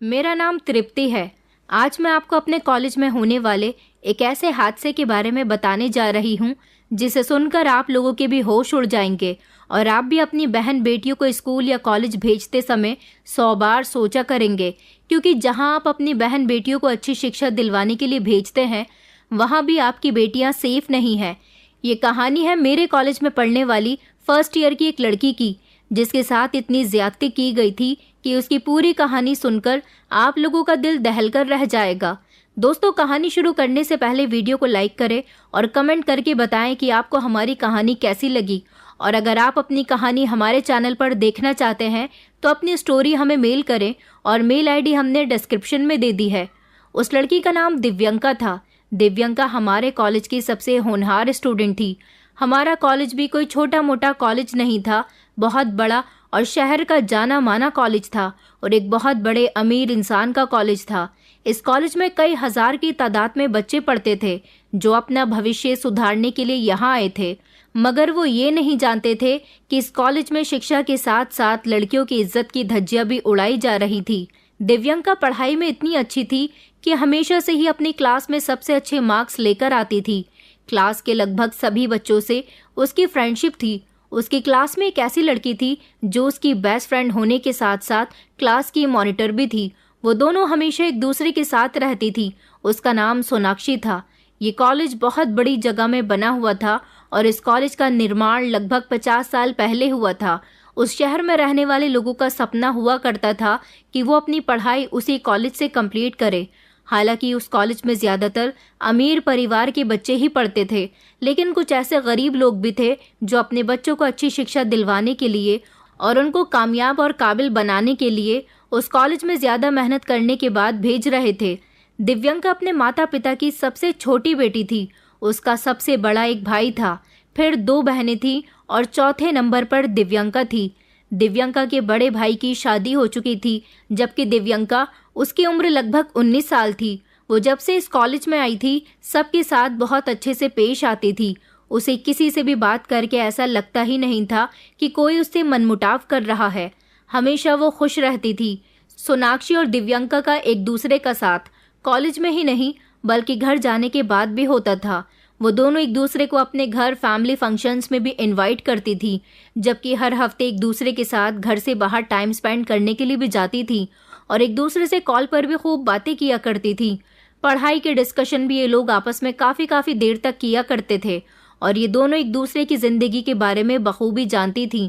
मेरा नाम तृप्ति है। आज मैं आपको अपने कॉलेज में होने वाले एक ऐसे हादसे के बारे में बताने जा रही हूँ जिसे सुनकर आप लोगों के भी होश उड़ जाएंगे और आप भी अपनी बहन बेटियों को स्कूल या कॉलेज भेजते समय 100 बार सोचा करेंगे, क्योंकि जहाँ आप अपनी बहन बेटियों को अच्छी शिक्षा दिलवाने के लिए भेजते हैं वहाँ भी आपकी बेटियाँ सेफ नहीं हैं। ये कहानी है मेरे कॉलेज में पढ़ने वाली फर्स्ट ईयर की एक लड़की की, जिसके साथ इतनी ज्यादती की गई थी कि उसकी पूरी कहानी सुनकर आप लोगों का दिल दहलकर रह जाएगा। दोस्तों, कहानी शुरू करने से पहले वीडियो को लाइक करें और कमेंट करके बताएं कि आपको हमारी कहानी कैसी लगी। और अगर आप अपनी कहानी हमारे चैनल पर देखना चाहते हैं तो अपनी स्टोरी हमें मेल करें और मेल आईडी हमने डिस्क्रिप्शन में दे दी है। उस लड़की का नाम दिव्यंका था। दिव्यंका हमारे कॉलेज की सबसे होनहार स्टूडेंट थी। हमारा कॉलेज भी कोई छोटा मोटा कॉलेज नहीं था, बहुत बड़ा और शहर का जाना माना कॉलेज था और एक बहुत बड़े अमीर इंसान का कॉलेज था। इस कॉलेज में कई हजार की तादाद में बच्चे पढ़ते थे जो अपना भविष्य सुधारने के लिए यहाँ आए थे, मगर वो ये नहीं जानते थे कि इस कॉलेज में शिक्षा के साथ साथ लड़कियों की इज्जत की धज्जियां भी उड़ाई जा रही थी। दिव्यंका पढ़ाई में इतनी अच्छी थी कि हमेशा से ही अपनी क्लास में सबसे अच्छे मार्क्स लेकर आती थी। क्लास के लगभग सभी बच्चों से उसकी फ्रेंडशिप थी। उसकी क्लास में एक ऐसी लड़की थी जो उसकी बेस्ट फ्रेंड होने के साथ साथ क्लास की मॉनिटर भी थी। वो दोनों हमेशा एक दूसरे के साथ रहती थी। उसका नाम सोनाक्षी था। ये कॉलेज बहुत बड़ी जगह में बना हुआ था और इस कॉलेज का निर्माण लगभग 50 साल पहले हुआ था। उस शहर में रहने वाले लोगों का सपना हुआ करता था कि वो अपनी पढ़ाई उसी कॉलेज से कंप्लीट करे। हालांकि उस कॉलेज में ज्यादातर अमीर परिवार के बच्चे ही पढ़ते थे, लेकिन कुछ ऐसे गरीब लोग भी थे जो अपने बच्चों को अच्छी शिक्षा दिलवाने के लिए और उनको कामयाब और काबिल बनाने के लिए उस कॉलेज में ज्यादा मेहनत करने के बाद भेज रहे थे। दिव्यंका अपने माता पिता की सबसे छोटी बेटी थी। उसका सबसे बड़ा एक भाई था, फिर 2 बहनें थीं और चौथे नंबर पर दिव्यंका थी। दिव्यंका के बड़े भाई की शादी हो चुकी थी, जबकि दिव्यंका उसकी उम्र लगभग 19 साल थी। वो जब से इस कॉलेज में आई थी सबके साथ बहुत अच्छे से पेश आती थी। उसे किसी से भी बात करके ऐसा लगता ही नहीं था कि कोई उससे मनमुटाव कर रहा है। हमेशा वो खुश रहती थी। सोनाक्षी और दिव्यंका का एक दूसरे का साथ कॉलेज में ही नहीं बल्कि घर जाने के बाद भी होता था। वो दोनों एक दूसरे को अपने घर फैमिली फंक्शंस में भी इनवाइट करती थी, जबकि हर हफ्ते एक दूसरे के साथ घर से बाहर टाइम स्पेंड करने के लिए भी जाती थी और एक दूसरे से कॉल पर भी खूब बातें किया करती थी। पढ़ाई के डिस्कशन भी ये लोग आपस में काफ़ी देर तक किया करते थे और ये दोनों एक दूसरे की ज़िंदगी के बारे में बखूबी जानती थीं।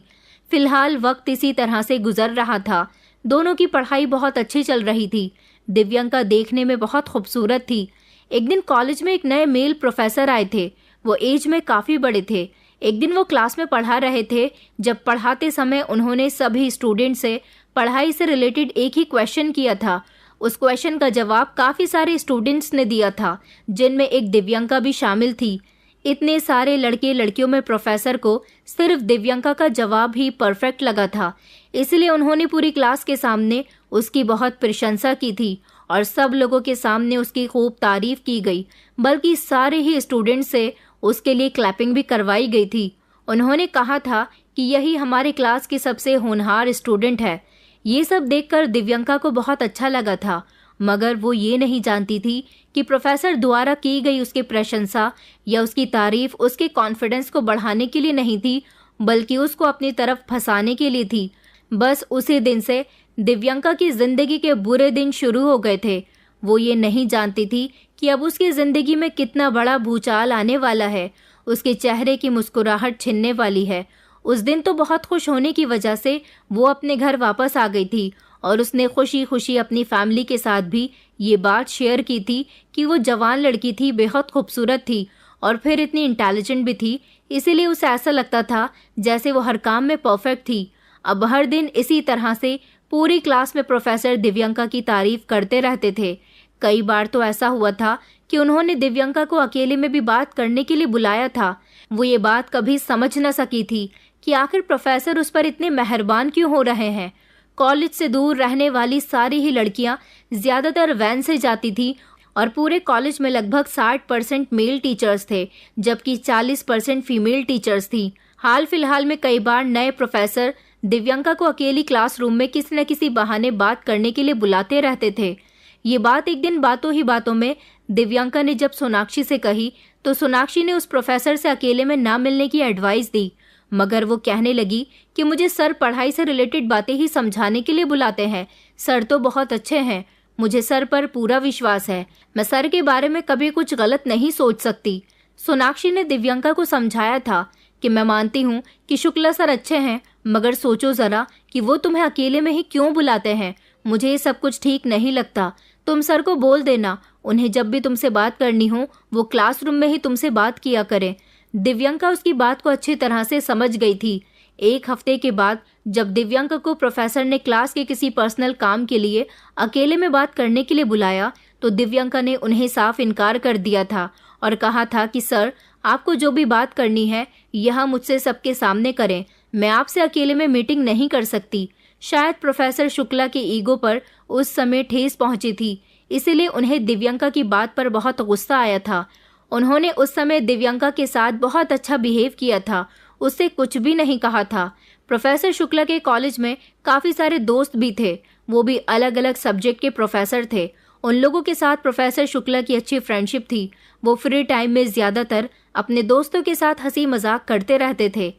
फिलहाल वक्त इसी तरह से गुजर रहा था। दोनों की पढ़ाई बहुत अच्छी चल रही थी। दिव्यंका देखने में बहुत खूबसूरत थी। एक दिन कॉलेज में एक नए मेल प्रोफेसर आए थे। वो एज में काफ़ी बड़े थे। एक दिन वो क्लास में पढ़ा रहे थे। जब पढ़ाते समय उन्होंने सभी स्टूडेंट से पढ़ाई से रिलेटेड एक ही क्वेश्चन किया था। उस क्वेश्चन का जवाब काफ़ी सारे स्टूडेंट्स ने दिया था, जिनमें एक दिव्यंका भी शामिल थी। इतने सारे लड़के लड़कियों में प्रोफेसर को सिर्फ दिव्यंका का जवाब ही परफेक्ट लगा था, इसलिए उन्होंने पूरी क्लास के सामने उसकी बहुत प्रशंसा की थी और सब लोगों के सामने उसकी खूब तारीफ की गई, बल्कि सारे ही स्टूडेंट से उसके लिए क्लैपिंग भी करवाई गई थी। उन्होंने कहा था कि यही हमारे क्लास की सबसे होनहार स्टूडेंट है। ये सब देखकर दिव्यंका को बहुत अच्छा लगा था, मगर वो ये नहीं जानती थी कि प्रोफेसर द्वारा की गई उसकी प्रशंसा या उसकी तारीफ उसके कॉन्फिडेंस को बढ़ाने के लिए नहीं थी, बल्कि उसको अपनी तरफ फंसाने के लिए थी। बस उसी दिन से दिव्यंका की जिंदगी के बुरे दिन शुरू हो गए थे। वो ये नहीं जानती थी कि अब उसकी जिंदगी में कितना बड़ा भूचाल आने वाला है। उसके चेहरे की मुस्कुराहट छिनने वाली है। उस दिन तो बहुत खुश होने की वजह से वो अपने घर वापस आ गई थी और उसने खुशी खुशी अपनी फैमिली के साथ भी ये बात शेयर की थी कि वो जवान लड़की थी, बेहद खूबसूरत थी और फिर इतनी इंटेलिजेंट भी थी, इसीलिए उसे ऐसा लगता था जैसे वो हर काम में परफेक्ट थी। अब हर दिन इसी तरह से पूरी क्लास में प्रोफेसर दिव्यंका की तारीफ करते रहते थे। कई बार तो ऐसा हुआ था कि उन्होंने दिव्यंका को अकेले में भी बात करने के लिए बुलाया था। वो ये बात कभी समझ न सकी थी कि आखिर प्रोफेसर उस पर इतने मेहरबान क्यों हो रहे हैं। कॉलेज से दूर रहने वाली सारी ही लड़कियां ज्यादातर वैन से जाती थी और पूरे कॉलेज में लगभग 60% मेल टीचर्स थे, जबकि 40% फीमेल टीचर्स थी। हाल फिलहाल में कई बार नए प्रोफेसर दिव्यांका को अकेली क्लासरूम में किसी न किसी बहाने बात करने के लिए बुलाते रहते थे। ये बात एक दिन बातों ही बातों में दिव्यांका ने जब सोनाक्षी से कही तो सोनाक्षी ने उस प्रोफेसर से अकेले में ना मिलने की एडवाइस दी, मगर वो कहने लगी कि मुझे सर पढ़ाई से रिलेटेड बातें ही समझाने के लिए बुलाते हैं। सर तो बहुत अच्छे हैं, मुझे सर पर पूरा विश्वास है, मैं सर के बारे में कभी कुछ गलत नहीं सोच सकती। सोनाक्षी ने दिव्यांका को समझाया था कि मैं मानती हूँ कि शुक्ला सर अच्छे हैं, मगर सोचो ज़रा कि वो तुम्हें अकेले में ही क्यों बुलाते हैं। मुझे ये सब कुछ ठीक नहीं लगता। तुम सर को बोल देना, उन्हें जब भी तुमसे बात करनी हो वो क्लासरूम में ही तुमसे बात किया करें। दिव्यांका उसकी बात को अच्छी तरह से समझ गई थी। एक हफ्ते के बाद जब दिव्यांका को प्रोफेसर ने क्लास के किसी पर्सनल काम के लिए अकेले में बात करने के लिए बुलाया तो दिव्यांका ने उन्हें साफ इनकार कर दिया था और कहा था कि सर, आपको जो भी बात करनी है यह मुझसे सबके सामने करें, मैं आपसे अकेले में मीटिंग नहीं कर सकती। शायद प्रोफेसर शुक्ला के ईगो पर उस समय ठेस पहुंची थी, इसीलिए उन्हें दिव्यांका की बात पर बहुत गुस्सा आया था। उन्होंने उस समय दिव्यांका के साथ बहुत अच्छा बिहेव किया था, उससे कुछ भी नहीं कहा था। प्रोफेसर शुक्ला के कॉलेज में काफ़ी सारे दोस्त भी थे, वो भी अलग अलग सब्जेक्ट के प्रोफेसर थे। उन लोगों के साथ प्रोफेसर शुक्ला की अच्छी फ्रेंडशिप थी। वो फ्री टाइम में ज़्यादातर अपने दोस्तों के साथ हंसी मजाक करते रहते थे।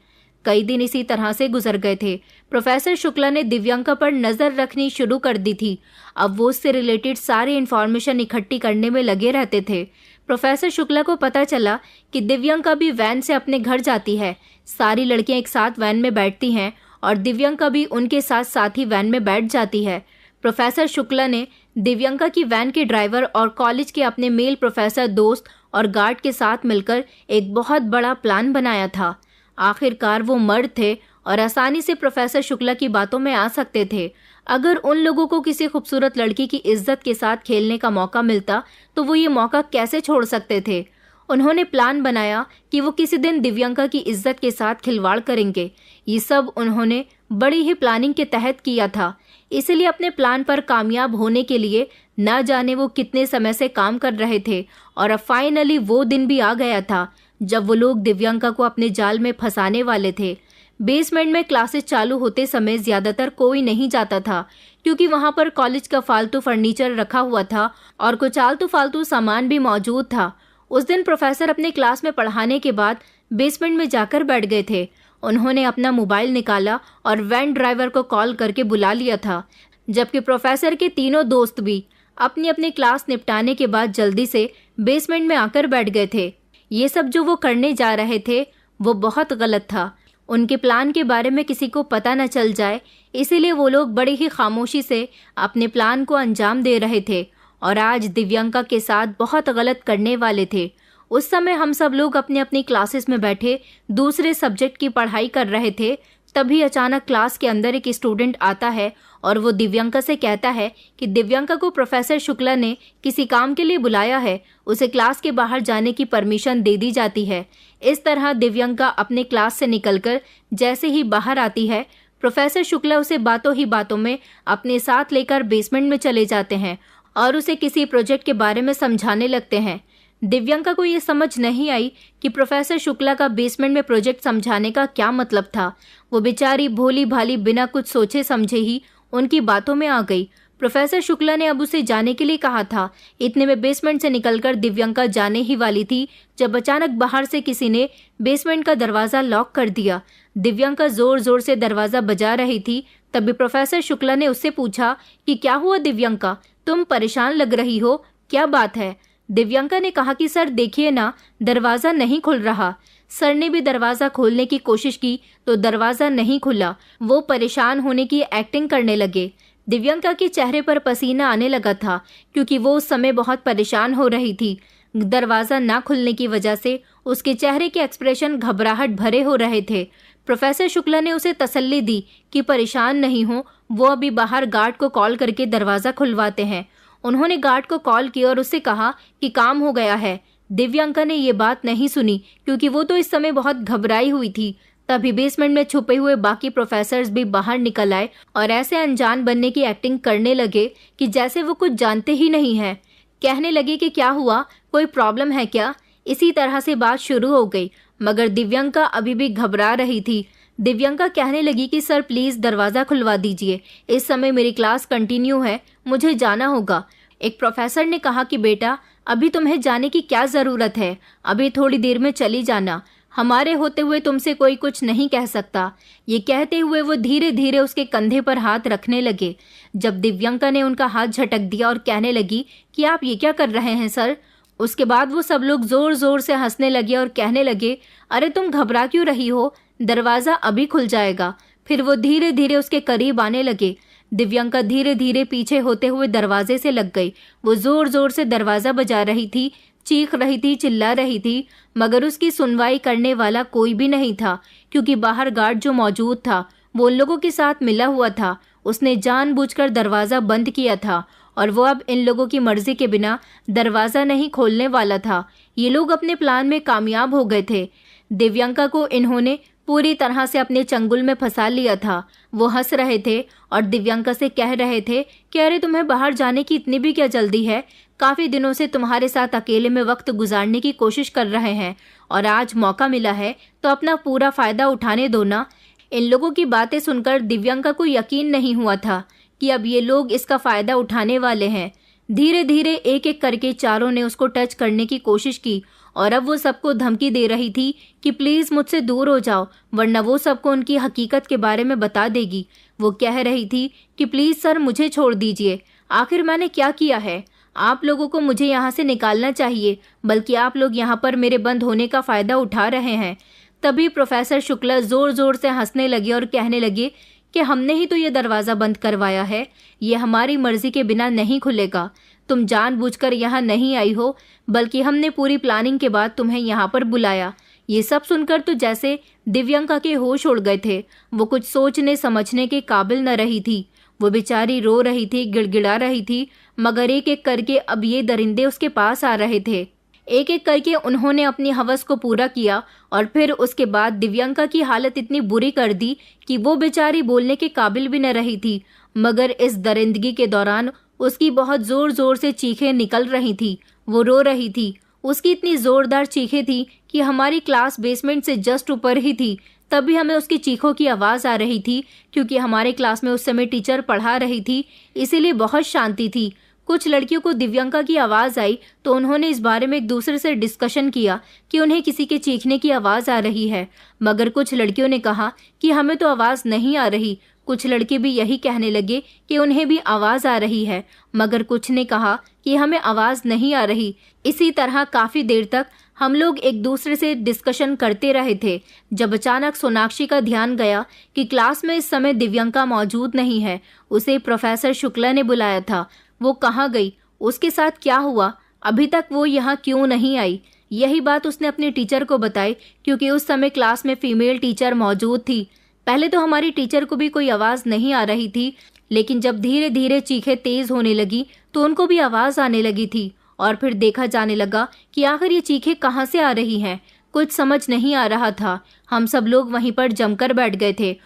कई दिन इसी तरह से गुजर गए थे। प्रोफेसर शुक्ला ने दिव्यांका पर नज़र रखनी शुरू कर दी थी। अब वो उससे रिलेटेड सारी इन्फॉर्मेशन इकट्ठी करने में लगे रहते थे। प्रोफेसर शुक्ला को पता चला कि दिव्यांका भी वैन से अपने घर जाती है। सारी लड़कियां एक साथ वैन में बैठती हैं और दिव्यांका भी उनके साथ साथ ही वैन में बैठ जाती है। प्रोफेसर शुक्ला ने दिव्यांका की वैन के ड्राइवर और कॉलेज के अपने मेल प्रोफेसर दोस्त और गार्ड के साथ मिलकर एक बहुत बड़ा प्लान बनाया था। आखिरकार वो मर्द थे और आसानी से प्रोफेसर शुक्ला की बातों में आ सकते थे। अगर उन लोगों को किसी खूबसूरत लड़की की इज्जत के साथ खेलने का मौका मिलता तो वो ये मौका कैसे छोड़ सकते थे। उन्होंने प्लान बनाया कि वो किसी दिन दिव्यांका की इज्जत के साथ खिलवाड़ करेंगे। ये सब उन्होंने बड़ी ही प्लानिंग के तहत किया था। इसलिए अपने प्लान पर कामयाब होने के लिए न जाने वो कितने समय से काम कर रहे थे और अब फाइनली वो दिन भी आ गया था जब वो लोग दिव्यांका को अपने जाल में फंसाने वाले थे। बेसमेंट में क्लासेस चालू होते समय ज़्यादातर कोई नहीं जाता था क्योंकि वहाँ पर कॉलेज का फालतू फर्नीचर रखा हुआ था और कुछ आलतू फालतू सामान भी मौजूद था। उस दिन प्रोफेसर अपने क्लास में पढ़ाने के बाद बेसमेंट में जाकर बैठ गए थे। उन्होंने अपना मोबाइल निकाला और वैन ड्राइवर को कॉल करके बुला लिया था, जबकि प्रोफेसर के तीनों दोस्त भी अपनी अपनी क्लास निपटाने के बाद जल्दी से बेसमेंट में आकर बैठ गए थे। ये सब जो वो करने जा रहे थे वो बहुत गलत था। उनके प्लान के बारे में किसी को पता न चल जाए, इसीलिए वो लोग बड़ी ही खामोशी से अपने प्लान को अंजाम दे रहे थे और आज दिव्यांका के साथ बहुत गलत करने वाले थे। उस समय हम सब लोग अपनी अपनी क्लासेस में बैठे दूसरे सब्जेक्ट की पढ़ाई कर रहे थे। तभी अचानक क्लास के अंदर एक स्टूडेंट आता है और वो दिव्यांका से कहता है कि दिव्यांका को प्रोफेसर शुक्ला ने किसी काम के लिए बुलाया है, उसे क्लास के बाहर जाने की परमिशन दे दी जाती है। इस तरह दिव्यांका अपने क्लास से निकलकर जैसे ही बाहर आती है, प्रोफेसर शुक्ला उसे बातों ही बातों में अपने साथ लेकर बेसमेंट में चले जाते हैं और उसे किसी प्रोजेक्ट के बारे में समझाने लगते हैं। दिव्यांका को ये समझ नहीं आई कि प्रोफेसर शुक्ला का बेसमेंट में प्रोजेक्ट समझाने का क्या मतलब था। वो बेचारी भोली भाली बिना कुछ सोचे समझे ही उनकी बातों में आ गई। प्रोफेसर शुक्ला ने अब उसे जाने के लिए कहा था। इतने में बेसमेंट से निकलकर दिव्यांका जाने ही वाली थी जब अचानक बाहर से किसी ने बेसमेंट का दरवाज़ा लॉक कर दिया। दिव्यांका जोर जोर से दरवाज़ा बजा रही थी। तभी प्रोफेसर शुक्ला ने उससे पूछा कि क्या हुआ दिव्यांका, तुम परेशान लग रही हो, क्या बात है। दिव्यांका ने कहा कि सर देखिए ना, दरवाज़ा नहीं खुल रहा। सर ने भी दरवाज़ा खोलने की कोशिश की तो दरवाज़ा नहीं खुला। वो परेशान होने की एक्टिंग करने लगे। दिव्यांका के चेहरे पर पसीना आने लगा था क्योंकि वो उस समय बहुत परेशान हो रही थी। दरवाज़ा ना खुलने की वजह से उसके चेहरे के एक्सप्रेशन घबराहट भरे हो रहे थे। प्रोफेसर शुक्ला ने उसे तसल्ली दी कि परेशान नहीं हो, वो अभी बाहर गार्ड को कॉल करके दरवाज़ा खुलवाते हैं। उन्होंने गार्ड को कॉल किया और उससे कहा कि काम हो गया है। दिव्यांका ने ये बात नहीं सुनी क्योंकि वो तो इस समय बहुत घबराई हुई थी। तभी बेसमेंट में छुपे हुए बाकी प्रोफेसर्स भी बाहर निकल आए और ऐसे अनजान बनने की एक्टिंग करने लगे कि जैसे वो कुछ जानते ही नहीं है। कहने लगे कि क्या हुआ, कोई प्रॉब्लम है क्या। इसी तरह से बात शुरू हो गई, मगर दिव्यांका अभी भी घबरा रही थी। दिव्यंका कहने लगी कि सर प्लीज दरवाजा खुलवा दीजिए, इस समय मेरी क्लास कंटिन्यू है, मुझे जाना होगा। एक प्रोफेसर ने कहा कि बेटा अभी तुम्हें जाने की क्या जरूरत है, अभी थोड़ी देर में चली जाना, हमारे होते हुए तुमसे कोई कुछ नहीं कह सकता। ये कहते हुए वो धीरे धीरे उसके कंधे पर हाथ रखने लगे। जब दिव्यंका ने उनका हाथ झटक दिया और कहने लगी कि आप ये क्या कर रहे हैं सर, उसके बाद वो सब लोग जोर जोर से हंसने लगे और कहने लगे, अरे तुम घबरा क्यों रही हो, दरवाजा अभी खुल जाएगा। फिर वो धीरे धीरे उसके करीब आने लगे। दिव्यंका धीरे धीरे पीछे होते हुए दरवाजे से लग गई। वो जोर जोर से दरवाजा बजा रही थी, चीख रही थी, चिल्ला रही थी, मगर उसकी सुनवाई करने वाला कोई भी नहीं था, क्योंकि बाहर गार्ड जो मौजूद था वो उन लोगों के साथ मिला हुआ था। उसने जानबूझकर दरवाजा बंद किया था और वो अब इन लोगों की मर्जी के बिना दरवाजा नहीं खोलने वाला था। ये लोग अपने प्लान में कामयाब हो गए थे। दिव्यंका को इन्होंने पूरी तरह से अपने चंगुल में फंसा लिया था। वो हंस रहे थे और दिव्यंका से कह रहे थे कि अरे तुम्हें बाहर जाने की इतनी भी क्या जल्दी है, काफी दिनों से तुम्हारे साथ अकेले में वक्त गुजारने की कोशिश कर रहे हैं और आज मौका मिला है तो अपना पूरा फायदा उठाने दो ना। इन लोगों की बातें सुनकर दिव्यंका को यकीन नहीं हुआ था कि अब ये लोग इसका फायदा उठाने वाले हैं। धीरे धीरे एक एक करके चारों ने उसको टच करने की कोशिश की और अब वो सबको धमकी दे रही थी कि प्लीज मुझसे दूर हो जाओ, वरना वो सबको उनकी हकीकत के बारे में बता देगी। वो कह रही थी कि प्लीज सर मुझे छोड़ दीजिए, आखिर मैंने क्या किया है, आप लोगों को मुझे यहाँ से निकालना चाहिए, बल्कि आप लोग यहाँ पर मेरे बंद होने का फायदा उठा रहे हैं। तभी प्रोफेसर शुक्ला जोर जोर से हंसने लगे और कहने लगे कि हमने ही तो ये दरवाज़ा बंद करवाया है, ये हमारी मर्जी के बिना नहीं खुलेगा। तुम जानबूझकर यहाँ नहीं आई हो, बल्कि हमने पूरी प्लानिंग के बाद तुम्हें यहाँ पर बुलाया। ये सब सुनकर तो जैसे दिव्यंका के होश उड़ गए थे। वो कुछ सोचने समझने के काबिल न रही थी। वो बेचारी रो रही थी, गिड़गिड़ा रही थी, मगर एक एक करके अब ये दरिंदे उसके पास आ रहे थे। एक एक करके उन्होंने अपनी हवस को पूरा किया और फिर उसके बाद दिव्यंका की हालत इतनी बुरी कर दी कि वो बेचारी बोलने के काबिल भी न रही थी। मगर इस दरिंदगी के दौरान उसकी बहुत जोर जोर से चीखें निकल रही थी। वो रो रही थी। उसकी इतनी जोरदार चीखें थी कि हमारी क्लास बेसमेंट से जस्ट ऊपर ही थी, तभी हमें उसकी चीखों की आवाज़ आ रही थी, क्योंकि हमारे क्लास में उस समय टीचर पढ़ा रही थी, इसीलिए बहुत शांति थी। कुछ लड़कियों को दिव्यंका की आवाज़ आई तो उन्होंने इस बारे में एक दूसरे से डिस्कशन किया कि उन्हें किसी के चीखने की आवाज़ आ रही है, मगर कुछ लड़कियों ने कहा कि हमें तो आवाज़ नहीं आ रही। कुछ लड़के भी यही कहने लगे कि उन्हें भी आवाज़ आ रही है, मगर कुछ ने कहा कि हमें आवाज़ नहीं आ रही। इसी तरह काफ़ी देर तक हम लोग एक दूसरे से डिस्कशन करते रहे थे, जब अचानक सोनाक्षी का ध्यान गया कि क्लास में इस समय दिव्यंका मौजूद नहीं है। उसे प्रोफेसर शुक्ला ने बुलाया था। वो कहाँ गई, उसके साथ क्या हुआ, अभी तक वो यहाँ क्यों नहीं आई? यही बात उसने अपने टीचर को बताई, क्योंकि उस समय क्लास में फीमेल टीचर मौजूद थी। पहले तो हमारी टीचर को भी कोई आवाज़ नहीं आ रही थी, लेकिन जब धीरे धीरे चीखें तेज होने लगी तो उनको भी आवाज़ आने लगी थी। और फिर देखा जाने लगा कि आखिर ये चीखें कहाँ से आ रही हैं। कुछ समझ नहीं आ रहा था। हम सब लोग वहीं पर जमकर बैठ गए थे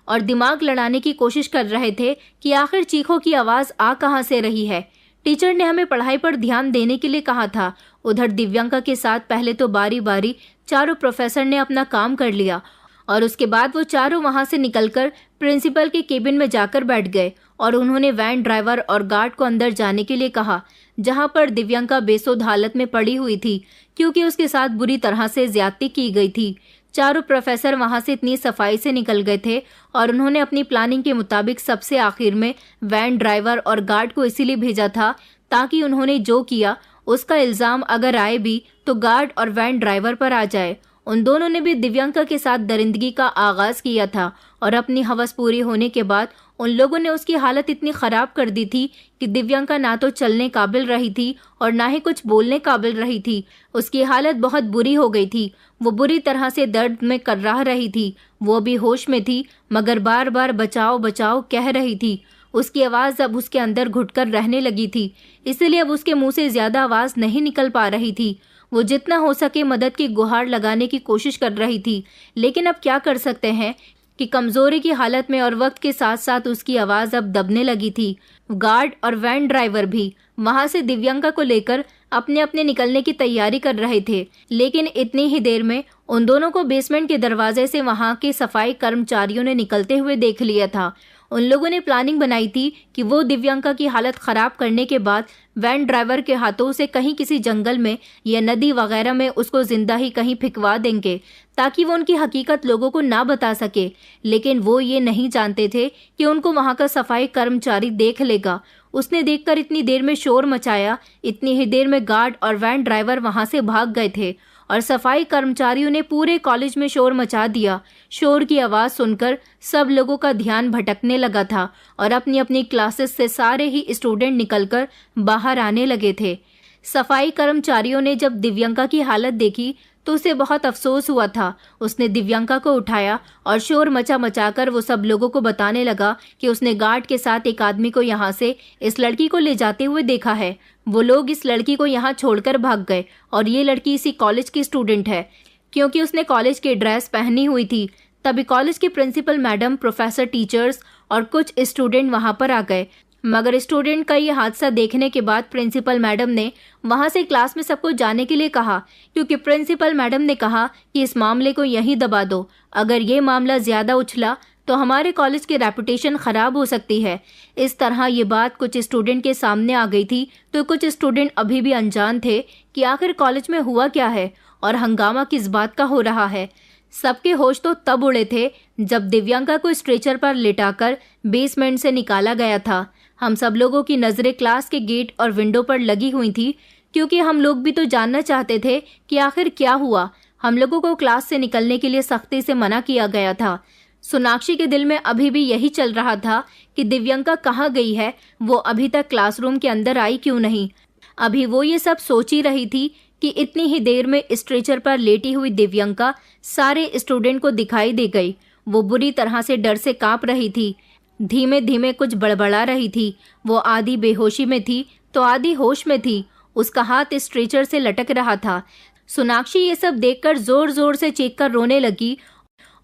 और दिमाग लड़ाने की कोशिश कर रहे थे कि आखिर चीखों की आवाज़ आ कहाँ से रही है। टीचर ने हमें पढ़ाई पर ध्यान देने के लिए कहा था। उधर दिव्यंका के साथ पहले तो बारी बारी चारों प्रोफेसर ने अपना काम कर लिया और उसके बाद वो चारों वहाँ से निकलकर प्रिंसिपल के केबिन में जाकर बैठ गए और उन्होंने वैन ड्राइवर और गार्ड को अंदर जाने के लिए कहा, जहाँ पर दिव्यंका बेसुध हालत में पड़ी हुई थी, क्योंकि उसके साथ बुरी तरह से ज्यादती की गई थी। चारों प्रोफेसर वहां से इतनी सफाई से निकल गए थे और उन्होंने अपनी प्लानिंग के मुताबिक सबसे आखिर में वैन ड्राइवर और गार्ड को इसीलिए भेजा था ताकि उन्होंने जो किया उसका इल्ज़ाम अगर आए भी तो गार्ड और वैन ड्राइवर पर आ जाए। उन दोनों ने भी दिव्यंका के साथ दरिंदगी का आगाज किया था और अपनी हवस पूरी होने के बाद उन लोगों ने उसकी हालत इतनी ख़राब कर दी थी कि दिव्यंका ना तो चलने काबिल रही थी और ना ही कुछ बोलने काबिल रही थी। उसकी हालत बहुत बुरी हो गई थी। वो बुरी तरह से दर्द में कर्राह रही थी। वो भी होश में थी, मगर बार बार बचाओ बचाओ कह रही थी। उसकी आवाज़ अब उसके अंदर घुटकर रहने लगी थी, इसलिए अब उसके मुंह से ज़्यादा आवाज़ नहीं निकल पा रही थी। वो जितना हो सके मदद की गुहार लगाने की कोशिश कर रही थी, लेकिन अब क्या कर सकते हैं, कि कमजोरी की हालत में और वक्त के साथ साथ उसकी आवाज अब दबने लगी थी। गार्ड और वैन ड्राइवर भी वहां से दिव्यांका को लेकर अपने अपने निकलने की तैयारी कर रहे थे, लेकिन इतनी ही देर में उन दोनों को बेसमेंट के दरवाजे से वहां के सफाई कर्मचारियों ने निकलते हुए देख लिया था। उन लोगों ने प्लानिंग बनाई थी कि वो दिव्यांका की हालत खराब करने के बाद वैन ड्राइवर के हाथों से कहीं किसी जंगल में या नदी वगैरह में उसको जिंदा ही कहीं फिकवा देंगे, ताकि वो उनकी हकीकत लोगों को ना बता सके। लेकिन वो ये नहीं जानते थे कि उनको वहां का सफाई कर्मचारी देख लेगा। उसने देखकर इतनी देर में शोर मचाया। इतनी ही देर में गार्ड और वैन ड्राइवर वहां से भाग गए थे और सफाई कर्मचारियों ने पूरे कॉलेज में शोर मचा दिया। शोर की आवाज सुनकर सब लोगों का ध्यान भटकने लगा था और अपनी अपनी क्लासेस से सारे ही स्टूडेंट निकलकर बाहर आने लगे थे। सफाई कर्मचारियों ने जब दिव्यांका की हालत देखी तो उसे बहुत अफसोस हुआ था। उसने दिव्यांका को उठाया और शोर मचाकर वो सब लोगों को बताने लगा कि उसने गार्ड के साथ एक आदमी को यहाँ से इस लड़की को ले जाते हुए देखा है। वो लोग इस लड़की को यहाँ छोड़कर भाग गए और ये लड़की इसी कॉलेज की स्टूडेंट है, क्योंकि उसने कॉलेज की ड्रेस पहनी हुई थी। तभी कॉलेज के प्रिंसिपल मैडम, प्रोफेसर, टीचर्स और कुछ स्टूडेंट वहाँ पर आ गए। मगर स्टूडेंट का ये हादसा देखने के बाद प्रिंसिपल मैडम ने वहां से क्लास में सबको जाने के लिए कहा, क्योंकि प्रिंसिपल मैडम ने कहा कि इस मामले को यहीं दबा दो। अगर ये मामला ज्यादा उछला तो हमारे कॉलेज की रेपुटेशन खराब हो सकती है। इस तरह ये बात कुछ स्टूडेंट के सामने आ गई थी, तो कुछ स्टूडेंट अभी भी अनजान थे कि आखिर कॉलेज में हुआ क्या है और हंगामा किस बात का हो रहा है। सबके होश तो तब उड़े थे जब दिव्यांका को स्ट्रेचर पर लिटाकर बेसमेंट से निकाला गया था। हम सब लोगों की नजरें क्लास के गेट और विंडो पर लगी हुई थी, क्योंकि हम लोग भी तो जानना चाहते थे कि आखिर क्या हुआ। हम लोगों को क्लास से निकलने के लिए सख्ती से मना किया गया था। सोनाक्षी के दिल में अभी भी यही चल रहा था कि दिव्यांका कहाँ गई है, वो अभी तक क्लासरूम के अंदर आई क्यों नहीं। अभी वो ये सब सोच ही रही थी कि इतनी ही देर में स्ट्रेचर पर लेटी हुई दिव्यांका सारे स्टूडेंट को दिखाई दे गई। वो बुरी तरह से डर से कांप रही थी, धीमे धीमे कुछ बड़बड़ा रही थी। वो आधी बेहोशी में थी तो आधी होश में थी। उसका हाथ स्ट्रेचर से लटक रहा था। सोनाक्षी ये सब देखकर जोर जोर से चीख कर रोने लगी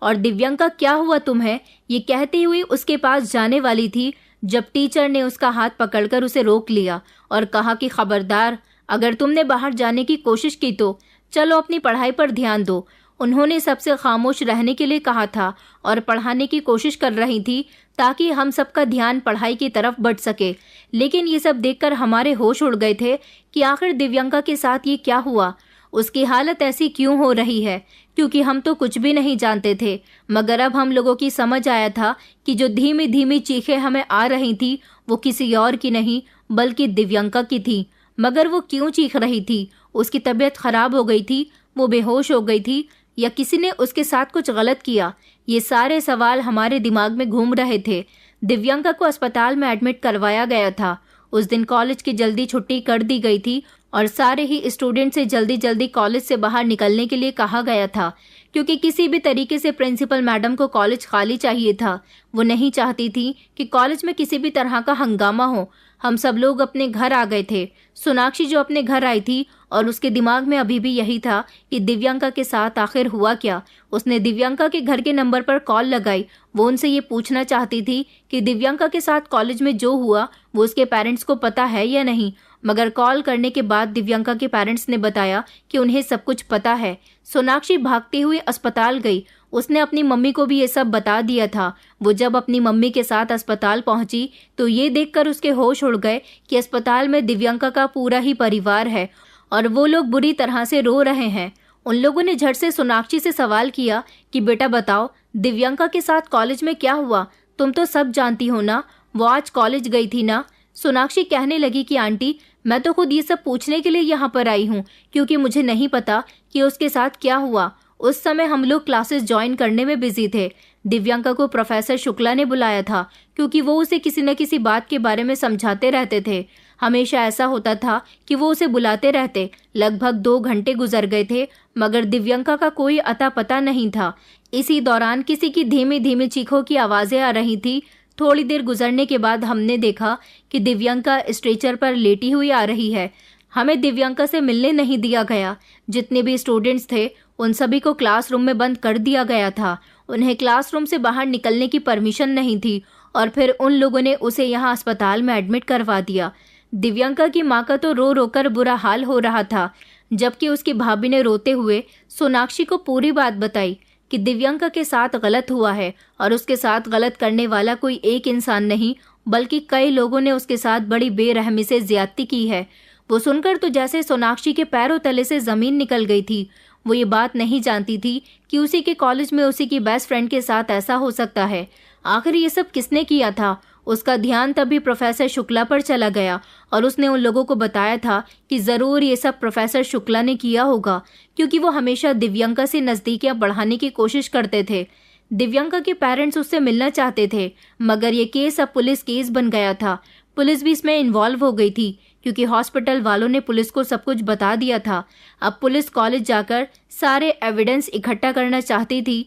और दिव्यांका क्या हुआ तुम्हें, ये कहती हुई उसके पास जाने वाली थी, जब टीचर ने उसका हाथ पकड़कर उसे रोक लिया और कहा कि खबरदार, अगर तुमने बाहर जाने की कोशिश की तो चलो अपनी पढ़ाई पर ध्यान दो। उन्होंने सबसे खामोश रहने के लिए कहा था और पढ़ाने की कोशिश कर रही थी ताकि हम सबका ध्यान पढ़ाई की तरफ बढ़ सके। लेकिन ये सब देखकर हमारे होश उड़ गए थे कि आखिर दिव्यांका के साथ ये क्या हुआ, उसकी हालत ऐसी क्यों हो रही है, क्योंकि हम तो कुछ भी नहीं जानते थे। मगर अब हम लोगों की समझ आया था कि जो धीमी धीमी चीखें हमें आ रही थी वो किसी और की नहीं बल्कि दिव्यांका की थी। मगर वो क्यों चीख रही थी? उसकी तबीयत खराब हो गई थी, वो बेहोश हो गई थी, या किसी ने उसके साथ कुछ गलत किया? ये सारे सवाल हमारे दिमाग में घूम रहे थे। दिव्यांका को अस्पताल में एडमिट करवाया गया था। उस दिन कॉलेज की जल्दी छुट्टी कर दी गई थी और सारे ही स्टूडेंट से जल्दी जल्दी कॉलेज से बाहर निकलने के लिए कहा गया था, क्योंकि किसी भी तरीके से प्रिंसिपल मैडम को कॉलेज खाली चाहिए था। वो नहीं चाहती थी कि कॉलेज में किसी भी तरह का हंगामा हो। हम सब लोग अपने घर आ गए थे। सोनाक्षी जो अपने घर आई थी और उसके दिमाग में अभी भी यही था कि दिव्यांका के साथ आखिर हुआ क्या। उसने दिव्यांका के घर के नंबर पर कॉल लगाई। वो उनसे ये पूछना चाहती थी कि दिव्यांका के साथ कॉलेज में जो हुआ वो उसके पेरेंट्स को पता है या नहीं। मगर कॉल करने के बाद दिव्यांका के पेरेंट्स ने बताया कि उन्हें सब कुछ पता है। सोनाक्षी भागते हुए अस्पताल गई। उसने अपनी मम्मी को भी ये सब बता दिया था। वो जब अपनी मम्मी के साथ अस्पताल पहुंची तो ये देखकर उसके होश उड़ गए कि अस्पताल में दिव्यांका का पूरा ही परिवार है और वो लोग बुरी तरह से रो रहे हैं। उन लोगों ने झट से सोनाक्षी से सवाल किया कि बेटा बताओ, दिव्यांका के साथ कॉलेज में क्या हुआ? तुम तो सब जानती हो ना, वो आज कॉलेज गई थी ना। सोनाक्षी कहने लगी कि आंटी, मैं तो खुद ये सब पूछने के लिए यहाँ पर आई हूँ, क्योंकि मुझे नहीं पता कि उसके साथ क्या हुआ। उस समय हम लोग क्लासेस ज्वाइन करने में बिजी थे। दिव्यांका को प्रोफेसर शुक्ला ने बुलाया था, क्योंकि वो उसे किसी न किसी बात के बारे में समझाते रहते थे। हमेशा ऐसा होता था कि वो उसे बुलाते रहते। लगभग 2 घंटे गुजर गए थे, मगर दिव्यांका का कोई अता पता नहीं था। इसी दौरान किसी की धीमी धीमी चीखों की आवाजें आ रही थी। थोड़ी देर गुजरने के बाद हमने देखा कि दिव्यांका स्ट्रेचर पर लेटी हुई आ रही है। हमें दिव्यांका से मिलने नहीं दिया गया। जितने भी स्टूडेंट्स थे उन सभी को क्लासरूम में बंद कर दिया गया था। उन्हें क्लासरूम से बाहर निकलने की परमिशन नहीं थी और फिर उन लोगों ने उसे यहाँ अस्पताल में एडमिट करवा दिया। दिव्यांका की माँ का तो रो रो कर बुरा हाल हो रहा था, जबकि उसकी भाभी ने रोते हुए सोनाक्षी को पूरी बात बताई कि दिव्यांका के साथ गलत हुआ है और उसके साथ गलत करने वाला कोई एक इंसान नहीं बल्कि कई लोगों ने उसके साथ बड़ी बेरहमी से ज्यादती की है। वो सुनकर तो जैसे सोनाक्षी के पैरों तले से जमीन निकल गई थी। वो ये बात नहीं जानती थी कि उसी के कॉलेज में उसी की बेस्ट फ्रेंड के साथ ऐसा हो सकता है। आखिर ये सब किसने किया था? उसका ध्यान तभी प्रोफेसर शुक्ला पर चला गया और उसने उन लोगों को बताया था कि जरूर ये सब प्रोफेसर शुक्ला ने किया होगा, क्योंकि वो हमेशा दिव्यांका से नजदीकियां बढ़ाने की कोशिश करते थे। दिव्यांका के पेरेंट्स उससे मिलना चाहते थे, मगर ये केस अब पुलिस केस बन गया था। पुलिस भी इसमें इन्वॉल्व हो गई थी, क्योंकि हॉस्पिटल वालों ने पुलिस को सब कुछ बता दिया था। अब पुलिस कॉलेज जाकर सारे एविडेंस इकट्ठा करना चाहती थी,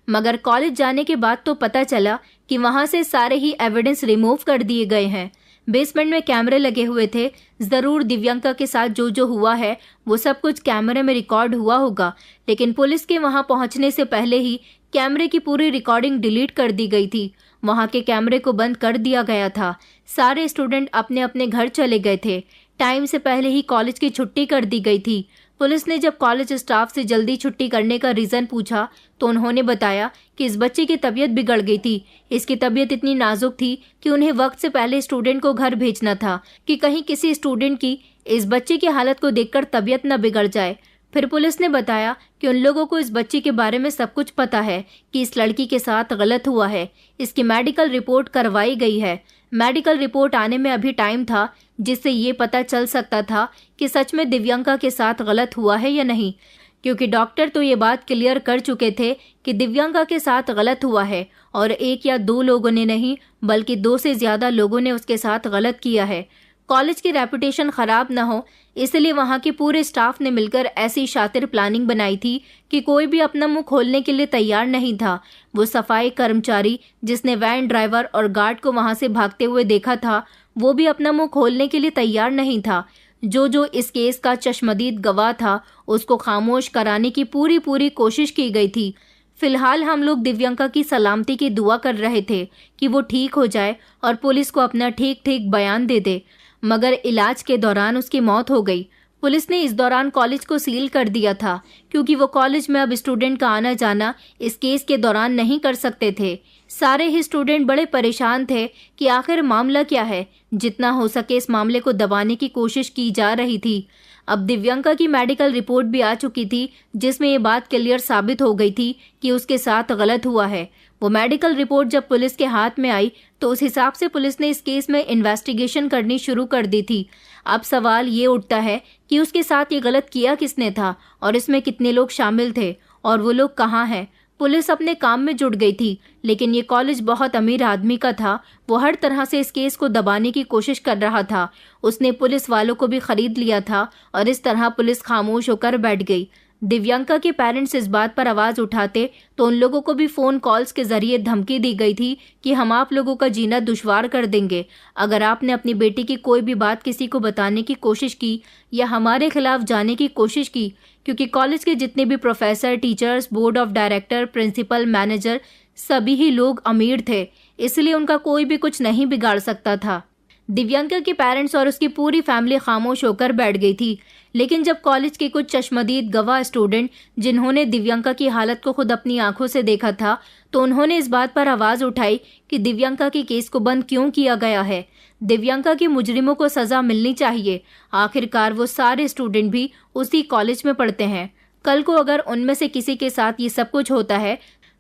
मगर कॉलेज जाने के बाद तो पता चला कि वहां से सारे ही एविडेंस रिमूव कर दिए गए हैं। बेसमेंट में कैमरे लगे हुए थे। जरूर दिव्यांका के साथ जो जो हुआ है वो सब कुछ कैमरे में रिकॉर्ड हुआ होगा, लेकिन पुलिस के वहां पहुंचने से पहले ही कैमरे की पूरी रिकॉर्डिंग डिलीट कर दी गई थी। वहां के कैमरे को बंद कर दिया गया था। सारे स्टूडेंट अपने अपने घर चले गए थे। टाइम से पहले ही कॉलेज की छुट्टी कर दी गई थी। पुलिस ने जब कॉलेज स्टाफ से जल्दी छुट्टी करने का रीजन पूछा तो उन्होंने बताया कि इस बच्चे की तबीयत बिगड़ गई थी। इसकी तबीयत इतनी नाजुक थी कि उन्हें वक्त से पहले स्टूडेंट को घर भेजना था कि कहीं किसी स्टूडेंट की इस बच्चे की हालत को देखकर तबीयत न बिगड़ जाए। फिर पुलिस ने बताया कि उन लोगों को इस बच्ची के बारे में सब कुछ पता है कि इस लड़की के साथ गलत हुआ है। इसकी मेडिकल रिपोर्ट करवाई गई है। मेडिकल रिपोर्ट आने में अभी टाइम था, जिससे ये पता चल सकता था कि सच में दिव्यांका के साथ गलत हुआ है या नहीं, क्योंकि डॉक्टर तो ये बात क्लियर कर चुके थे कि दिव्यांका के साथ गलत हुआ है और एक या दो लोगों ने नहीं बल्कि 2 से ज्यादा लोगों ने उसके साथ गलत किया है। कॉलेज की रेपुटेशन खराब न हो इसलिए वहां के पूरे स्टाफ ने मिलकर ऐसी शातिर प्लानिंग बनाई थी कि कोई भी अपना मुंह खोलने के लिए तैयार नहीं था। वो सफाई कर्मचारी जिसने वैन ड्राइवर और गार्ड को वहां से भागते हुए देखा था, वो भी अपना मुंह खोलने के लिए तैयार नहीं था। जो इस केस का चश्मदीद गवाह था उसको खामोश कराने की पूरी कोशिश की गई थी। फिलहाल हम लोग दिव्यांका की सलामती की दुआ कर रहे थे कि वो ठीक हो जाए और पुलिस को अपना ठीक बयान दे दे, मगर इलाज के दौरान उसकी मौत हो गई। पुलिस ने इस दौरान कॉलेज को सील कर दिया था, क्योंकि वो कॉलेज में अब स्टूडेंट का आना जाना इस केस के दौरान नहीं कर सकते थे। सारे ही स्टूडेंट बड़े परेशान थे कि आखिर मामला क्या है। जितना हो सके इस मामले को दबाने की कोशिश की जा रही थी। अब दिव्यांका की मेडिकल रिपोर्ट भी आ चुकी थी, जिसमें ये बात क्लियर साबित हो गई थी कि उसके साथ गलत हुआ है। वो मेडिकल रिपोर्ट जब पुलिस के हाथ में आई तो उस हिसाब से पुलिस ने इस केस में इन्वेस्टिगेशन करनी शुरू कर दी थी। अब सवाल ये उठता है कि उसके साथ ये गलत किया किसने था और इसमें कितने लोग शामिल थे और वो लोग कहाँ हैं। पुलिस अपने काम में जुट गई थी, लेकिन ये कॉलेज बहुत अमीर आदमी का था। वो हर तरह से इस केस को दबाने की कोशिश कर रहा था। उसने पुलिस वालों को भी खरीद लिया था और इस तरह पुलिस खामोश होकर बैठ गई। दिव्यांका के पेरेंट्स इस बात पर आवाज उठाते तो उन लोगों को भी फोन कॉल्स के जरिए धमकी दी गई थी कि हम आप लोगों का जीना दुश्वार कर देंगे अगर आपने अपनी बेटी की कोई भी बात किसी को बताने की कोशिश की या हमारे खिलाफ जाने की कोशिश की, क्योंकि कॉलेज के जितने भी professor, teachers, board of director, principal, manager सभी ही लोग अमीर थे, इसलिए उनका कोई भी कुछ नहीं बिगाड़ सकता था। दिव्यांका के पेरेंट्स और उसकी पूरी फैमिली खामोश होकर बैठ गई थी। लेकिन जब कॉलेज के कुछ चश्मदीद गवाह स्टूडेंट जिन्होंने दिव्यांका की हालत को खुद अपनी आंखों से देखा था, तो उन्होंने इस बात पर आवाज उठाई कि दिव्यांका के केस को बंद क्यों किया गया है। दिव्यांका के मुजरिमों को सजा मिलनी चाहिए। आखिरकार वो सारे स्टूडेंट भी उसी कॉलेज में पढ़ते हैं। कल को अगर उनमें से किसी के साथ ये सब कुछ होता है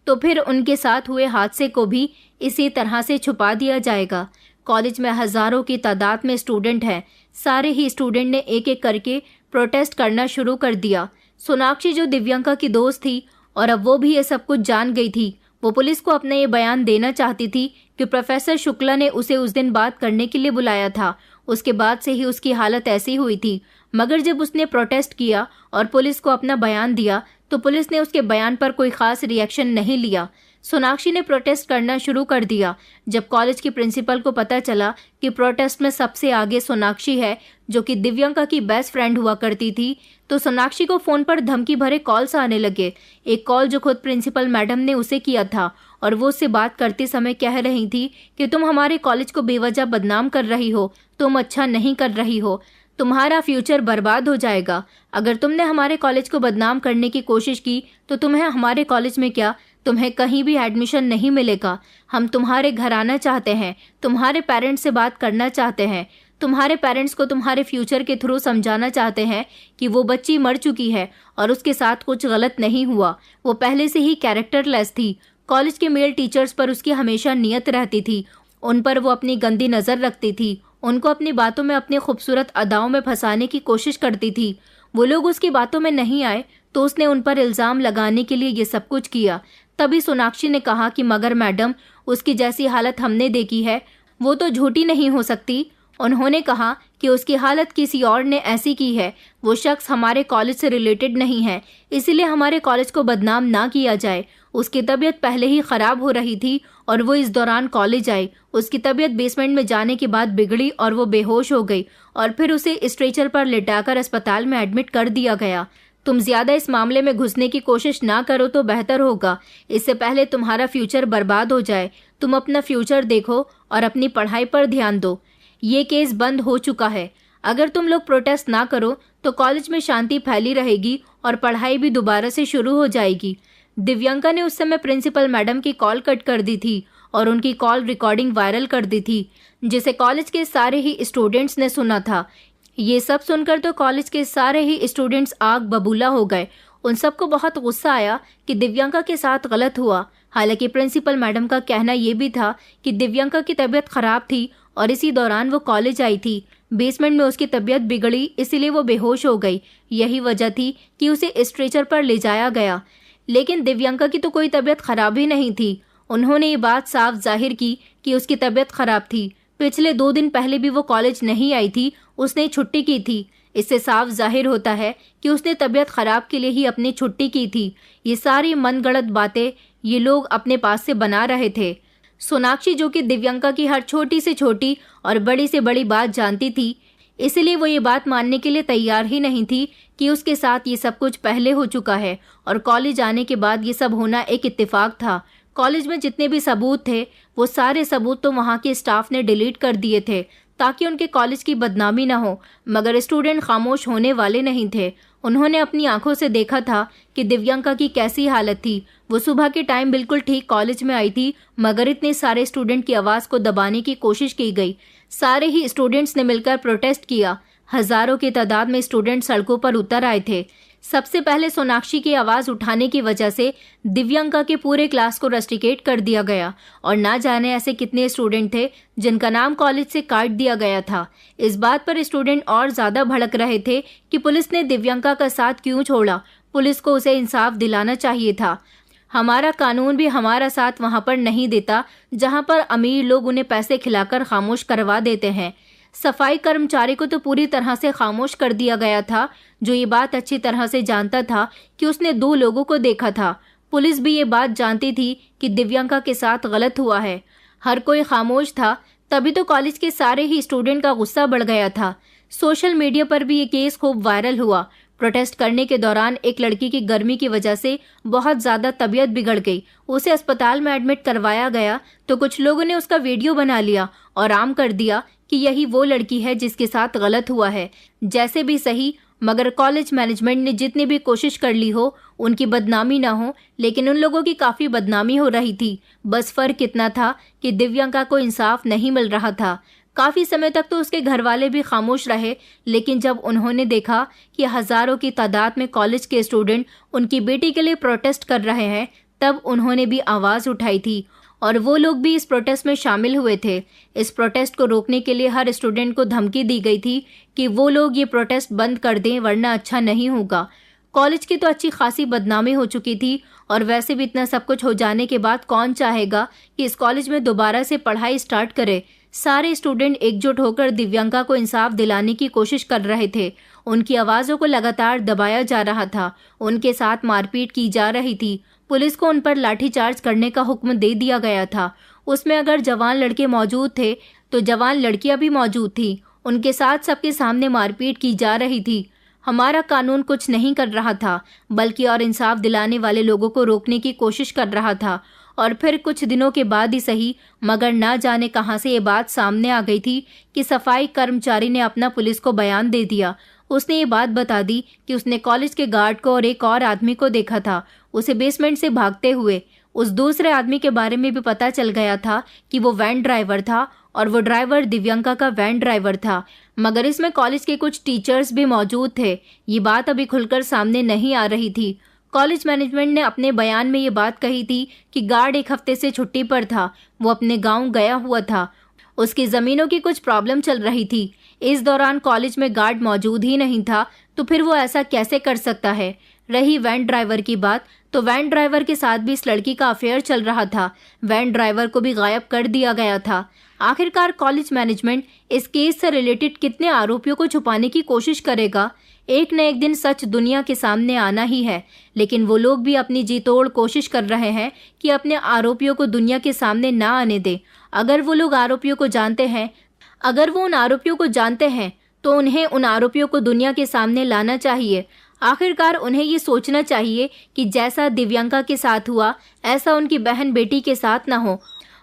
तो फिर उनके साथ हुए हादसे को भी इसी तरह से छुपा दिया जाएगा। कॉलेज में हजारों की तादाद में स्टूडेंट हैं। सारे ही स्टूडेंट ने एक एक करके प्रोटेस्ट करना शुरू कर दिया। सोनाक्षी जो दिव्यांका की दोस्त थी और अब वो भी ये सब कुछ जान गई थी, वो पुलिस को अपना ये बयान देना चाहती थी कि प्रोफेसर शुक्ला ने उसे उस दिन बात करने के लिए बुलाया था। उसके बाद से ही उसकी हालत ऐसी हुई थी। मगर जब उसने प्रोटेस्ट किया और पुलिस को अपना बयान दिया तो पुलिस ने उसके बयान पर कोई खास रिएक्शन नहीं लिया। सोनाक्षी ने प्रोटेस्ट करना शुरू कर दिया। जब कॉलेज की प्रिंसिपल को पता चला कि प्रोटेस्ट में सबसे आगे सोनाक्षी है, जो कि दिव्यंका की बेस्ट फ्रेंड हुआ करती थी, तो सोनाक्षी को फोन पर धमकी भरे कॉल्स आने लगे। एक कॉल जो खुद प्रिंसिपल मैडम ने उसे किया था और वो उससे बात करते समय कह रही थी कि तुम हमारे कॉलेज को बेवजह बदनाम कर रही हो, तुम अच्छा नहीं कर रही हो, तुम्हारा फ्यूचर बर्बाद हो जाएगा। अगर तुमने हमारे कॉलेज को बदनाम करने की कोशिश की तो तुम्हें हमारे कॉलेज में क्या, तुम्हें कहीं भी एडमिशन नहीं मिलेगा। हम तुम्हारे घर आना चाहते हैं, तुम्हारे पेरेंट्स से बात करना चाहते हैं, तुम्हारे पेरेंट्स को तुम्हारे फ्यूचर के थ्रू समझाना चाहते हैं कि वो बच्ची मर चुकी है और उसके साथ कुछ गलत नहीं हुआ। वो पहले से ही कैरेक्टरलेस थी। कॉलेज के मेल टीचर्स पर उसकी हमेशा नियत रहती थी। उन पर वो अपनी गंदी नज़र रखती थी। उनको अपनी बातों में, अपनी खूबसूरत अदाओं में फंसाने की कोशिश करती थी। वो लोग उसकी बातों में नहीं आए तो उसने उन पर इल्ज़ाम लगाने के लिए ये सब कुछ किया। तभी सोनाक्षी ने कहा कि मगर मैडम, उसकी जैसी हालत हमने देखी है, वो तो झूठी नहीं हो सकती। उन्होंने कहा कि उसकी हालत किसी और ने ऐसी की है। वो शख्स हमारे कॉलेज से रिलेटेड नहीं है, इसीलिए हमारे कॉलेज को बदनाम ना किया जाए। उसकी तबीयत पहले ही ख़राब हो रही थी और वो इस दौरान कॉलेज आई। उसकी तबीयत बेसमेंट में जाने के बाद बिगड़ी और वो बेहोश हो गई और फिर उसे स्ट्रेचर पर लिटाकर अस्पताल में एडमिट कर दिया गया। तुम ज़्यादा इस मामले में घुसने की कोशिश ना करो तो बेहतर होगा, इससे पहले तुम्हारा फ्यूचर बर्बाद हो जाए। तुम अपना फ्यूचर देखो और अपनी पढ़ाई पर ध्यान दो। ये केस बंद हो चुका है। अगर तुम लोग प्रोटेस्ट ना करो तो कॉलेज में शांति फैली रहेगी और पढ़ाई भी दोबारा से शुरू हो जाएगी। दिव्यंका ने उस समय प्रिंसिपल मैडम की कॉल कट कर दी थी और उनकी कॉल रिकॉर्डिंग वायरल कर दी थी, जिसे कॉलेज के सारे ही स्टूडेंट्स ने सुना था। ये सब सुनकर तो कॉलेज के सारे ही स्टूडेंट्स आग बबूला हो गए। उन सबको बहुत गुस्सा आया कि दिव्यंका के साथ गलत हुआ। हालांकि प्रिंसिपल मैडम का कहना यह भी था कि दिव्यंका की तबीयत खराब थी और इसी दौरान वो कॉलेज आई थी। बेसमेंट में उसकी तबीयत बिगड़ी, इसीलिए वो बेहोश हो गई। यही वजह थी कि उसे स्ट्रेचर पर ले जाया गया। लेकिन दिव्यंका की तो कोई तबीयत खराब ही नहीं थी। उन्होंने ये बात साफ जाहिर की कि उसकी तबीयत खराब थी। पिछले 2 दिन पहले भी वो कॉलेज नहीं आई थी, उसने छुट्टी की थी। इससे साफ जाहिर होता है कि उसने तबीयत खराब के लिए ही अपनी छुट्टी की थी। ये सारी मनगढ़ंत बातें ये लोग अपने पास से बना रहे थे। सोनाक्षी, जो कि दिव्यंका की हर छोटी से छोटी और बड़ी से बड़ी बात जानती थी, इसलिए वो ये बात मानने के लिए तैयार ही नहीं थी कि उसके साथ ये सब कुछ पहले हो चुका है और कॉलेज आने के बाद ये सब होना एक इत्तेफाक था। कॉलेज में जितने भी सबूत थे वो सारे सबूत तो वहाँ के स्टाफ ने डिलीट कर दिए थे ताकि उनके कॉलेज की बदनामी ना हो, मगर स्टूडेंट खामोश होने वाले नहीं थे। उन्होंने अपनी आंखों से देखा था कि दिव्यंका की कैसी हालत थी। वो सुबह के टाइम बिल्कुल ठीक कॉलेज में आई थी, मगर इतने सारे स्टूडेंट की आवाज़ को दबाने की कोशिश की गई। सारे ही स्टूडेंट्स ने मिलकर प्रोटेस्ट किया। हजारों की तादाद में स्टूडेंट सड़कों पर उतर आए थे। सबसे पहले सोनाक्षी की आवाज़ उठाने की वजह से दिव्यंका के पूरे क्लास को रस्टिकेट कर दिया गया और ना जाने ऐसे कितने स्टूडेंट थे जिनका नाम कॉलेज से काट दिया गया था। इस बात पर स्टूडेंट और ज़्यादा भड़क रहे थे कि पुलिस ने दिव्यंका का साथ क्यों छोड़ा। पुलिस को उसे इंसाफ दिलाना चाहिए था। हमारा कानून भी हमारा साथ वहाँ पर नहीं देता जहाँ पर अमीर लोग उन्हें पैसे खिलाकर खामोश करवा देते हैं। सफाई कर्मचारी को तो पूरी तरह से खामोश कर दिया गया था, जो ये बात अच्छी तरह से जानता था कि उसने 2 लोगों को देखा था। पुलिस भी ये बात जानती थी कि दिव्यंका के साथ गलत हुआ है। हर कोई खामोश था। तभी तो कॉलेज के सारे ही स्टूडेंट का गुस्सा बढ़ गया था। सोशल मीडिया पर भी ये केस खूब वायरल हुआ। प्रोटेस्ट करने के दौरान एक लड़की की गर्मी की वजह से बहुत ज़्यादा तबीयत बिगड़ गई। उसे अस्पताल में एडमिट करवाया गया तो कुछ लोगों ने उसका वीडियो बना लिया और आम कर दिया कि यही वो लड़की है जिसके साथ गलत हुआ है। जैसे भी सही, मगर कॉलेज मैनेजमेंट ने जितनी भी कोशिश कर ली हो उनकी बदनामी ना हो, लेकिन उन लोगों की काफ़ी बदनामी हो रही थी। बस फ़र्क इतना था कि दिव्यंका को इंसाफ नहीं मिल रहा था। काफ़ी समय तक तो उसके घर वाले भी खामोश रहे, लेकिन जब उन्होंने देखा कि हज़ारों की तादाद में कॉलेज के स्टूडेंट उनकी बेटी के लिए प्रोटेस्ट कर रहे हैं, तब उन्होंने भी आवाज़ उठाई थी और वो लोग भी इस प्रोटेस्ट में शामिल हुए थे। इस प्रोटेस्ट को रोकने के लिए हर स्टूडेंट को धमकी दी गई थी कि वो लोग ये प्रोटेस्ट बंद कर दें वरना अच्छा नहीं होगा। कॉलेज की तो अच्छी खासी बदनामी हो चुकी थी और वैसे भी इतना सब कुछ हो जाने के बाद कौन चाहेगा कि इस कॉलेज में दोबारा से पढ़ाई स्टार्ट करे। सारे स्टूडेंट एकजुट होकर दिव्यंका को इंसाफ दिलाने की कोशिश कर रहे थे। उनकी आवाज़ों को लगातार दबाया जा रहा था, उनके साथ मारपीट की जा रही थी। पुलिस को उन पर लाठीचार्ज करने का हुक्म दे दिया गया था। उसमें अगर जवान लड़के मौजूद थे तो जवान लड़कियां भी मौजूद थी। उनके साथ सबके सामने मारपीट की जा रही थी। हमारा कानून कुछ नहीं कर रहा था, बल्कि और इंसाफ दिलाने वाले लोगों को रोकने की कोशिश कर रहा था। और फिर कुछ दिनों के बाद ही सही, मगर ना जाने कहां से ये बात सामने आ गई थी कि सफाई कर्मचारी ने अपना पुलिस को बयान दे दिया। उसने ये बात बता दी कि उसने कॉलेज के गार्ड को और एक और आदमी को देखा था उसे बेसमेंट से भागते हुए। उस दूसरे आदमी के बारे में भी पता चल गया था कि वो वैन ड्राइवर था और वो ड्राइवर दिव्यंका का वैन ड्राइवर था। मगर इसमें कॉलेज के कुछ टीचर्स भी मौजूद थे। ये बात अभी खुलकर सामने नहीं आ रही थी। कॉलेज मैनेजमेंट ने अपने बयान में ये बात कही थी कि गार्ड एक हफ्ते से छुट्टी पर था, वो अपने गांव गया हुआ था। उसकी ज़मीनों की कुछ प्रॉब्लम चल रही थी। इस दौरान कॉलेज में गार्ड मौजूद ही नहीं था, तो फिर वो ऐसा कैसे कर सकता है। रही वैन ड्राइवर की बात, तो वैन ड्राइवर के साथ भी इस लड़की का अफेयर चल रहा था। वैन ड्राइवर को भी गायब कर दिया गया था। आखिरकार कॉलेज मैनेजमेंट इस केस से रिलेटेड कितने आरोपियों को छुपाने की कोशिश करेगा। एक न एक दिन सच दुनिया के सामने आना ही है, लेकिन वो लोग भी अपनी जी तोड़ कोशिश कर रहे हैं कि अपने आरोपियों को दुनिया के सामने ना आने दे। अगर वो लोग आरोपियों को जानते हैं, अगर वो उन आरोपियों को जानते हैं, तो उन्हें उन आरोपियों को दुनिया के सामने लाना चाहिए। आखिरकार उन्हें ये सोचना चाहिए कि जैसा दिव्यांका के साथ हुआ, ऐसा उनकी बहन बेटी के साथ ना हो।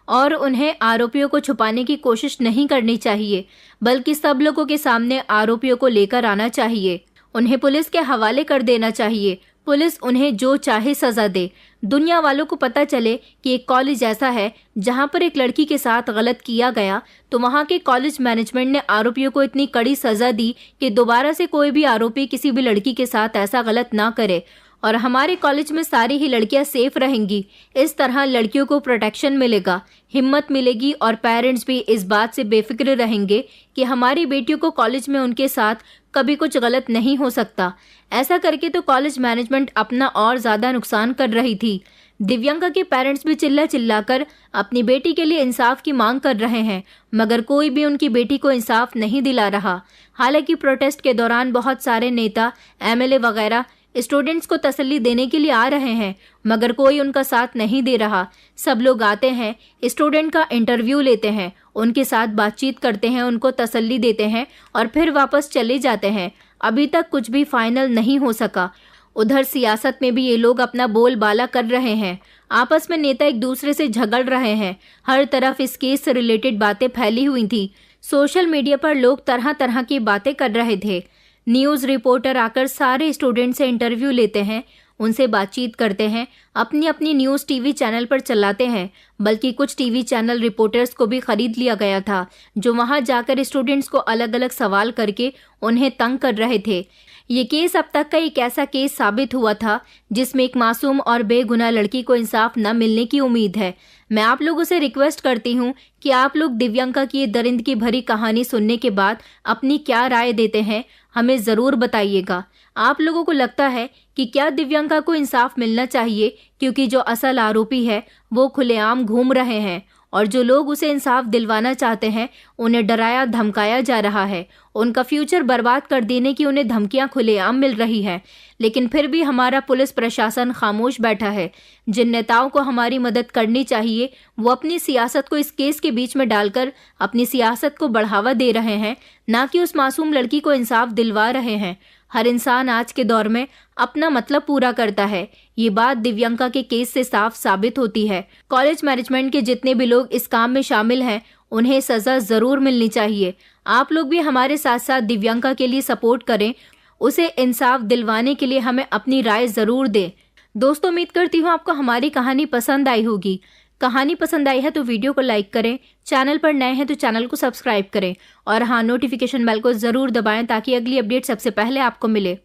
और उन्हें आरोपियों को छुपाने की कोशिश नहीं करनी चाहिए, बल्कि सब लोगों के सामने आरोपियों को लेकर आना चाहिए। उन्हें पुलिस के हवाले कर देना चाहिए। पुलिस उन्हें जो चाहे सजा दे। दुनिया वालों को पता चले कि एक कॉलेज ऐसा है जहां पर एक लड़की के साथ गलत किया गया, तो वहां के कॉलेज मैनेजमेंट ने आरोपियों को इतनी कड़ी सजा दी कि दोबारा से कोई भी आरोपी किसी भी लड़की के साथ ऐसा गलत ना करे। और हमारे कॉलेज में सारी ही लड़कियां सेफ रहेंगी। इस तरह लड़कियों को प्रोटेक्शन मिलेगा, हिम्मत मिलेगी और पेरेंट्स भी इस बात से बेफिक्र रहेंगे कि हमारी बेटियों को कॉलेज में उनके साथ कभी कुछ गलत नहीं हो सकता। ऐसा करके तो कॉलेज मैनेजमेंट अपना और ज़्यादा नुकसान कर रही थी। दिव्यांका के पेरेंट्स भी चिल्ला चिल्लाकर अपनी बेटी के लिए इंसाफ की मांग कर रहे हैं, मगर कोई भी उनकी बेटी को इंसाफ नहीं दिला रहा। हालांकि प्रोटेस्ट के दौरान बहुत सारे नेता, एमएलए वगैरह स्टूडेंट्स को तसल्ली देने के लिए आ रहे हैं, मगर कोई उनका साथ नहीं दे रहा। सब लोग आते हैं, स्टूडेंट का इंटरव्यू लेते हैं, उनके साथ बातचीत करते हैं, उनको तसल्ली देते हैं और फिर वापस चले जाते हैं। अभी तक कुछ भी फाइनल नहीं हो सका। उधर सियासत में भी ये लोग अपना बोलबाला कर रहे हैं। आपस में नेता एक दूसरे से झगड़ रहे हैं। हर तरफ इस केस से रिलेटेड बातें फैली हुई थी। सोशल मीडिया पर लोग तरह तरह की बातें कर रहे थे। न्यूज़ रिपोर्टर आकर सारे स्टूडेंट से इंटरव्यू लेते हैं, उनसे बातचीत करते हैं, अपनी अपनी न्यूज़ टीवी चैनल पर चलाते हैं। बल्कि कुछ टीवी चैनल रिपोर्टर्स को भी खरीद लिया गया था, जो वहां जाकर स्टूडेंट्स को अलग अलग सवाल करके उन्हें तंग कर रहे थे। ये केस अब तक का एक ऐसा केस साबित हुआ था जिसमें एक मासूम और बेगुनाह लड़की को इंसाफ न मिलने की उम्मीद है। मैं आप लोगों से रिक्वेस्ट करती हूँ कि आप लोग दिव्यांका की ये दरिंदगी भरी कहानी सुनने के बाद अपनी क्या राय देते हैं, हमें ज़रूर बताइएगा। आप लोगों को लगता है कि क्या दिव्यांका को इंसाफ मिलना चाहिए, क्योंकि जो असल आरोपी है वो खुलेआम घूम रहे हैं और जो लोग उसे इंसाफ दिलवाना चाहते हैं उन्हें डराया धमकाया जा रहा है। उनका फ्यूचर बर्बाद कर देने की उन्हें धमकियां खुलेआम मिल रही हैं, लेकिन फिर भी हमारा पुलिस प्रशासन खामोश बैठा है। जिन नेताओं को हमारी मदद करनी चाहिए वो अपनी सियासत को इस केस के बीच में डालकर अपनी सियासत को बढ़ावा दे रहे हैं, ना कि उस मासूम लड़की को इंसाफ दिलवा रहे हैं। हर इंसान आज के दौर में अपना मतलब पूरा करता है। ये बात दिव्यांका के केस से साफ साबित होती है। कॉलेज मैनेजमेंट के जितने भी लोग इस काम में शामिल हैं उन्हें सजा जरूर मिलनी चाहिए। आप लोग भी हमारे साथ साथ दिव्यांका के लिए सपोर्ट करें, उसे इंसाफ दिलवाने के लिए हमें अपनी राय जरूर दें। दोस्तों, उम्मीद करती हूँ आपको हमारी कहानी पसंद आई होगी। कहानी पसंद आई है तो वीडियो को लाइक करें, चैनल पर नए हैं तो चैनल को सब्सक्राइब करें और हाँ, नोटिफिकेशन बेल को ज़रूर दबाएं ताकि अगली अपडेट सबसे पहले आपको मिले।